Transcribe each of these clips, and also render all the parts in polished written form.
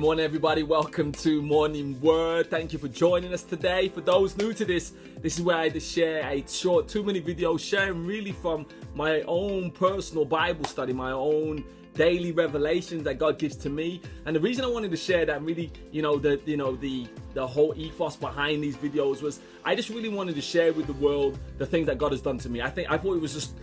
morning everybody, welcome to Morning Word. Thank you for joining us today. For those new to this is where I just share a short 2-minute video sharing really from my own personal Bible study, my own daily revelations that God gives to me. And the reason I wanted to share that really, the whole ethos behind these videos was I just really wanted to share with the world the things that God has done to me. I thought it was just,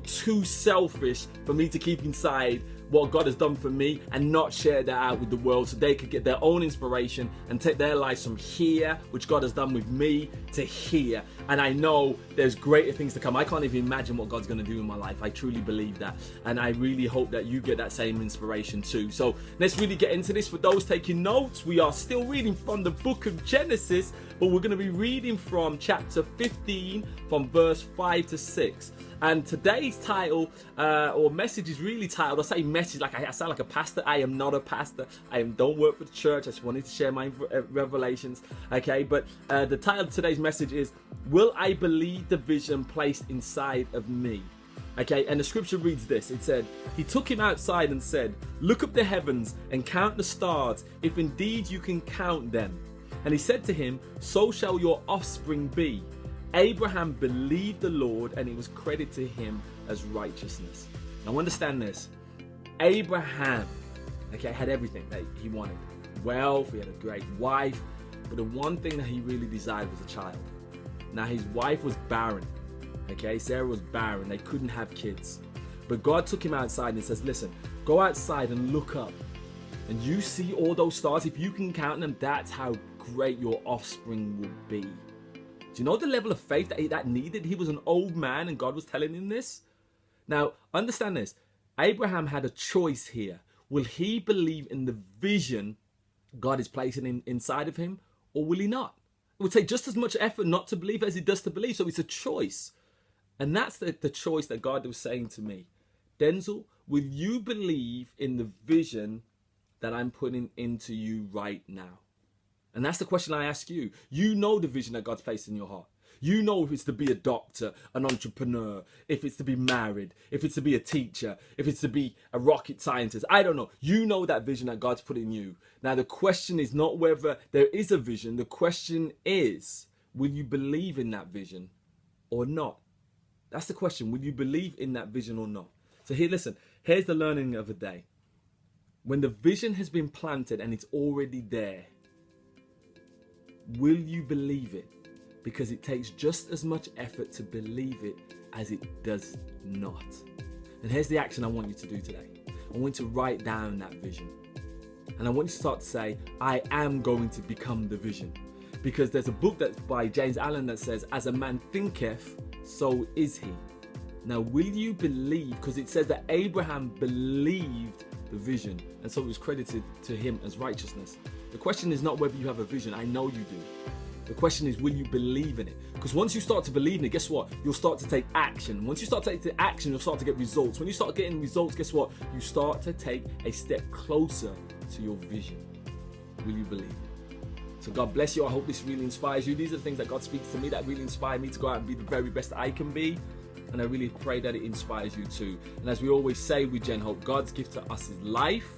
too selfish for me to keep inside what God has done for me and not share that out with the world so they could get their own inspiration and take their lives from here, which God has done with me, to here. And I know there's greater things to come. I can't even imagine what God's going to do in my life. I truly believe that. And I really hope that you get that same inspiration too. So let's really get into this. For those taking notes, we are still reading from the book of Genesis, but we're going to be reading from chapter 15 from verse 5 to 6. And today's title or message is really titled, I say message like I sound like a pastor. I am not a pastor. I don't work for the church. I just wanted to share my revelations. Okay, but the title of today's message is, Will I Believe the Vision Placed Inside of Me? Okay, and the scripture reads this. It said, He took him outside and said, Look up the heavens and count the stars, if indeed you can count them. And he said to him, So shall your offspring be. Abraham believed the Lord, and it was credited to him as righteousness. Now understand this. Abraham, had everything that he wanted. Wealth, he had a great wife, but the one thing that he really desired was a child. Now his wife was barren. Sarah was barren. They couldn't have kids. But God took him outside and says, listen, go outside and look up. And you see all those stars. If you can count them, that's how great your offspring will be. Do you know the level of faith that needed? He was an old man and God was telling him this. Now, understand this. Abraham had a choice here. Will he believe in the vision God is placing inside of him, or will he not? It would take just as much effort not to believe as it does to believe. So it's a choice. And that's the choice that God was saying to me. Denzel, will you believe in the vision that I'm putting into you right now? And that's the question I ask you. You know the vision that God's placed in your heart. You know if it's to be a doctor, an entrepreneur, if it's to be married, if it's to be a teacher, if it's to be a rocket scientist. I don't know. You know that vision that God's put in you. Now the question is not whether there is a vision. The question is, will you believe in that vision or not? That's the question. Will you believe in that vision or not? So here's the learning of the day. When the vision has been planted and it's already there, will you believe it? Because it takes just as much effort to believe it as it does not. And here's the action I want you to do today. I want you to write down that vision. And I want you to start to say, I am going to become the vision. Because there's a book that's by James Allen that says, As a man thinketh, so is he. Now, will you believe? Because it says that Abraham believed the vision, and so it was credited to him as righteousness. The question is not whether you have a vision. I know you do. The question is, will you believe in it? Because once you start to believe in it, guess what? You'll start to take action. Once you start to take action, you'll start to get results. When you start getting results, guess what? You start to take a step closer to your vision. Will you believe it? So God bless you. I hope this really inspires you. These are the things that God speaks to me that really inspire me to go out and be the very best I can be. And I really pray that it inspires you too. And as we always say with Gen Hope, God's gift to us is life.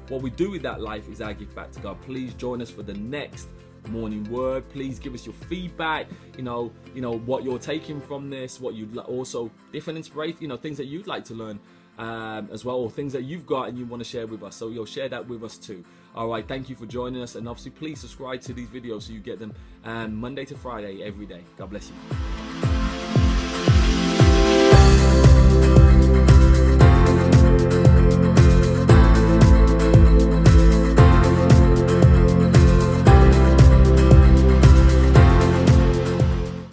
What we do with that life is our gift back to God. Please join us for the next Morning Word. Please give us your feedback. What you're taking from this, what you'd also different inspiration, things that you'd like to learn as well, or things that you've got and you want to share with us. So you'll share that with us too. All right, thank you for joining us, and obviously please subscribe to these videos so you get them Monday to Friday every day. God bless you.